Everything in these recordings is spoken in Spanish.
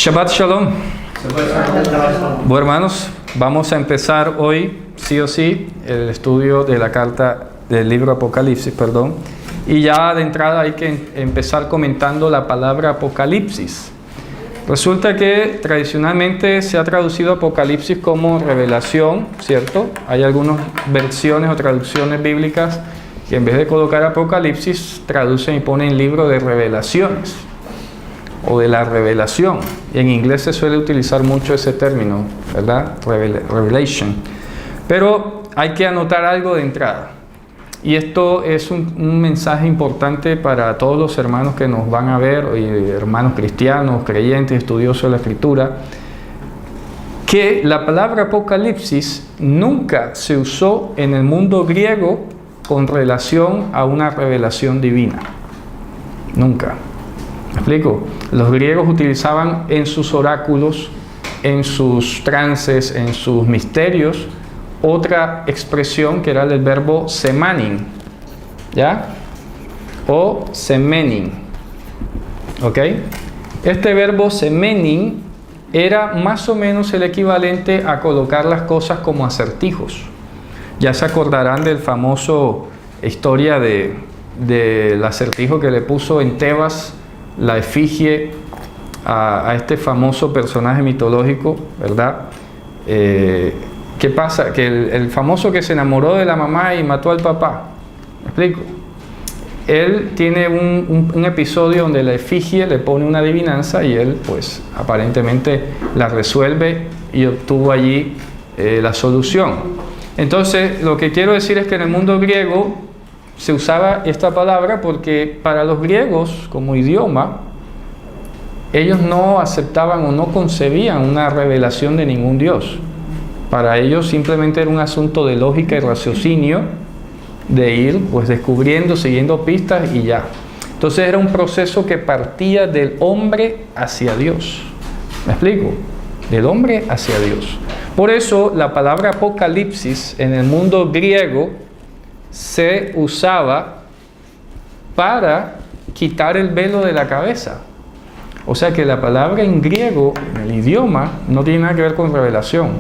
Shabbat Shalom. Bueno, hermanos, vamos a empezar hoy, sí o sí, el estudio de la carta del libro Apocalipsis, y ya de entrada hay que empezar comentando la palabra Apocalipsis. Resulta que tradicionalmente se ha traducido Apocalipsis como revelación, ¿cierto? Hay algunas versiones o traducciones bíblicas que en vez de colocar Apocalipsis traducen y ponen libro de revelaciones o de la revelación. Y en inglés se suele utilizar mucho ese término, ¿verdad? Revelation. Pero hay que anotar algo de entrada. Y esto es un mensaje importante para todos los hermanos que nos van a ver, hermanos cristianos, creyentes, estudiosos de la Escritura, que la palabra Apocalipsis nunca se usó en el mundo griego con relación a una revelación divina. Nunca. ¿Me explico? Los griegos utilizaban en sus oráculos, en sus trances, en sus misterios, otra expresión que era el verbo semanin, ¿ya? O semenin, ¿ok? Este verbo semenin era más o menos el equivalente a colocar las cosas como acertijos. Ya se acordarán del famoso historia del acertijo que le puso en Tebas la efigie a este famoso personaje mitológico, ¿verdad? ¿Qué pasa? Que el famoso que se enamoró de la mamá y mató al papá, ¿me explico? Él tiene un episodio donde la efigie le pone una adivinanza y él, pues, aparentemente la resuelve y obtuvo allí la solución. Entonces, lo que quiero decir es que en el mundo griego se usaba esta palabra porque para los griegos, como idioma, ellos no aceptaban o no concebían una revelación de ningún Dios. Para ellos simplemente era un asunto de lógica y raciocinio, de ir pues descubriendo, siguiendo pistas y ya. Entonces era un proceso que partía del hombre hacia Dios. ¿Me explico? Del hombre hacia Dios. Por eso la palabra Apocalipsis en el mundo griego se usaba para quitar el velo de la cabeza. O sea que la palabra en griego, en el idioma, no tiene nada que ver con revelación.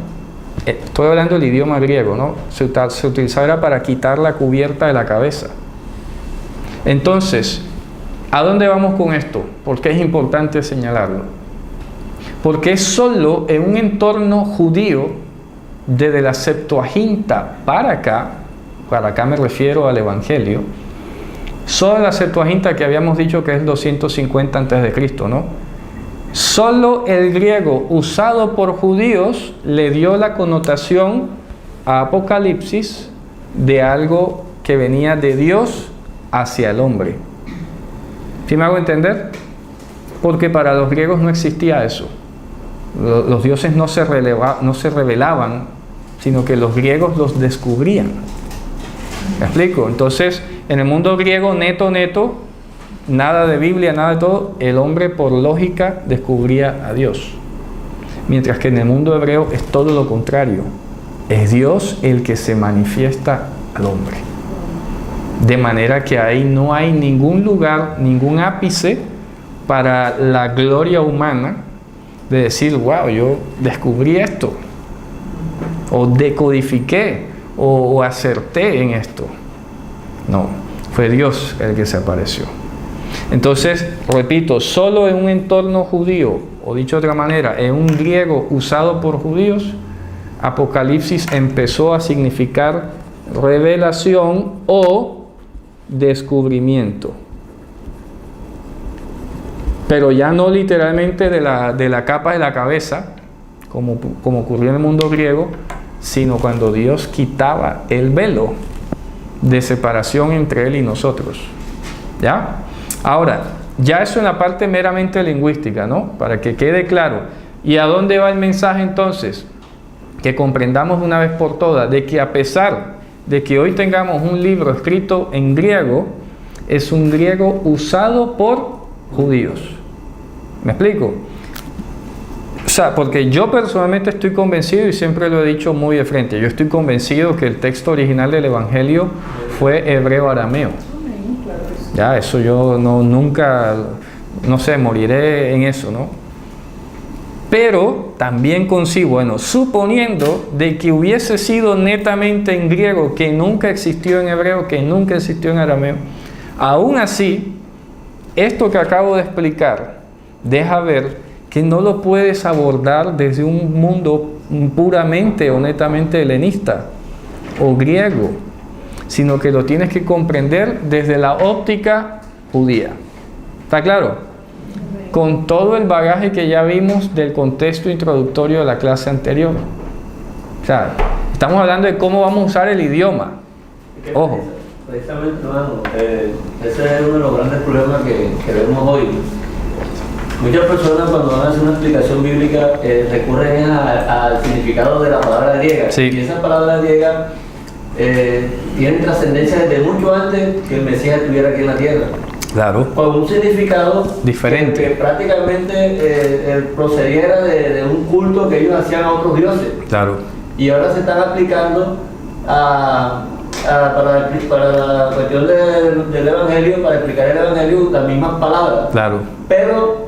Estoy hablando del idioma griego, ¿no? Se utilizaba para quitar la cubierta de la cabeza. Entonces, ¿a dónde vamos con esto? ¿Por qué es importante señalarlo? Porque es solo en un entorno judío, desde la Septuaginta para acá me refiero al Evangelio, solo la Septuaginta que habíamos dicho que es 250 a.C., ¿no? Solo el griego usado por judíos le dio la connotación a Apocalipsis de algo que venía de Dios hacia el hombre. ¿Sí me hago entender? Porque para los griegos no existía eso. Los dioses no se revelaban, sino que los griegos los descubrían. ¿Me explico? Entonces, en el mundo griego neto, nada de Biblia, nada de todo, el hombre por lógica descubría a Dios. Mientras que en el mundo hebreo es todo lo contrario. Es Dios el que se manifiesta al hombre. De manera que ahí no hay ningún lugar, ningún ápice para la gloria humana de decir, wow, yo descubrí esto, o decodifiqué, o acerté en esto. No, fue Dios el que se apareció. Entonces, repito, solo en un entorno judío, o dicho de otra manera, en un griego usado por judíos, Apocalipsis empezó a significar revelación o descubrimiento. Pero ya no literalmente de la capa de la cabeza, como ocurrió en el mundo griego, sino cuando Dios quitaba el velo de separación entre Él y nosotros. ¿Ya? Ahora, ya eso en la parte meramente lingüística, ¿no? Para que quede claro. ¿Y a dónde va el mensaje entonces? Que comprendamos de una vez por todas de que a pesar de que hoy tengamos un libro escrito en griego, es un griego usado por judíos. ¿Me explico? O sea, porque yo personalmente estoy convencido, y siempre lo he dicho muy de frente, yo estoy convencido que el texto original del Evangelio fue hebreo-arameo. Ya, eso yo nunca, no sé, moriré en eso, ¿no? Pero también consigo, bueno, suponiendo de que hubiese sido netamente en griego, que nunca existió en hebreo, que nunca existió en arameo, aún así, esto que acabo de explicar deja ver que no lo puedes abordar desde un mundo puramente o netamente helenista o griego, sino que lo tienes que comprender desde la óptica judía. ¿Está claro? Con todo el bagaje que ya vimos del contexto introductorio de la clase anterior. O sea, estamos hablando de cómo vamos a usar el idioma. Ojo. Precisamente, hermano, ese es uno de los grandes problemas que vemos hoy. Muchas personas cuando van a hacer una explicación bíblica recurren al significado de la palabra griega. Sí. Y esa palabra griega tiene trascendencia desde mucho antes que el Mesías estuviera aquí en la tierra. Claro. Con un significado diferente. Que prácticamente procediera de un culto que ellos hacían a otros dioses. Claro. Y ahora se están aplicando para la cuestión del Evangelio, para explicar el Evangelio, las mismas palabras. Claro. Pero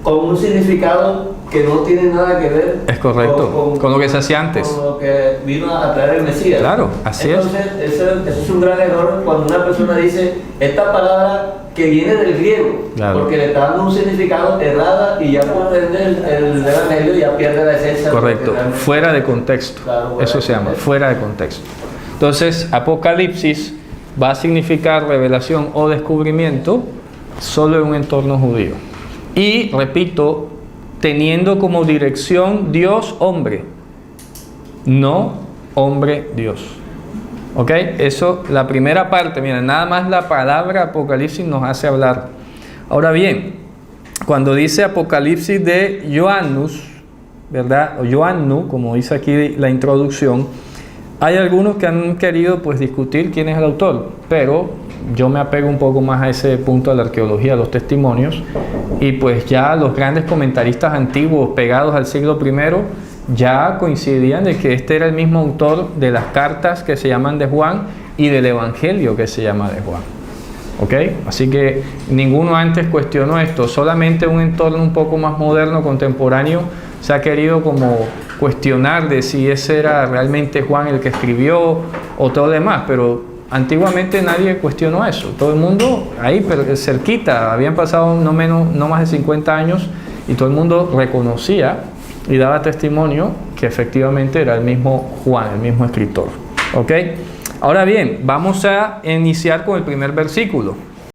con un significado que no tiene nada que ver. Es correcto. Con lo que se hacía antes. Con lo que vino a traer el Mesías. Claro, así Entonces, es. Eso es un gran error cuando una persona dice esta palabra que viene del griego, claro, porque le está dando un significado errada y ya por ende el Evangelio ya pierde la esencia. Correcto, fuera de contexto. Claro, eso se llama, fuera de contexto. Entonces, Apocalipsis va a significar revelación o descubrimiento solo en un entorno judío. Y, repito, teniendo como dirección Dios-hombre, no hombre-Dios. ¿Ok? Eso, la primera parte, miren, nada más la palabra Apocalipsis nos hace hablar. Ahora bien, cuando dice Apocalipsis de Joannus, ¿verdad? O Joannu, como dice aquí la introducción, hay algunos que han querido pues discutir quién es el autor, pero yo me apego un poco más a ese punto de la arqueología, a los testimonios, y pues ya los grandes comentaristas antiguos pegados al siglo I ya coincidían de que este era el mismo autor de las cartas que se llaman de Juan y del Evangelio que se llama de Juan. ¿Ok? Así que ninguno antes cuestionó esto, solamente un entorno un poco más moderno, contemporáneo, se ha querido como cuestionar de si ese era realmente Juan el que escribió o todo lo demás, pero antiguamente nadie cuestionó eso. Todo el mundo ahí cerquita, habían pasado no más de 50 años y todo el mundo reconocía y daba testimonio que efectivamente era el mismo Juan, el mismo escritor. ¿Ok? Ahora bien, vamos a iniciar con el primer versículo.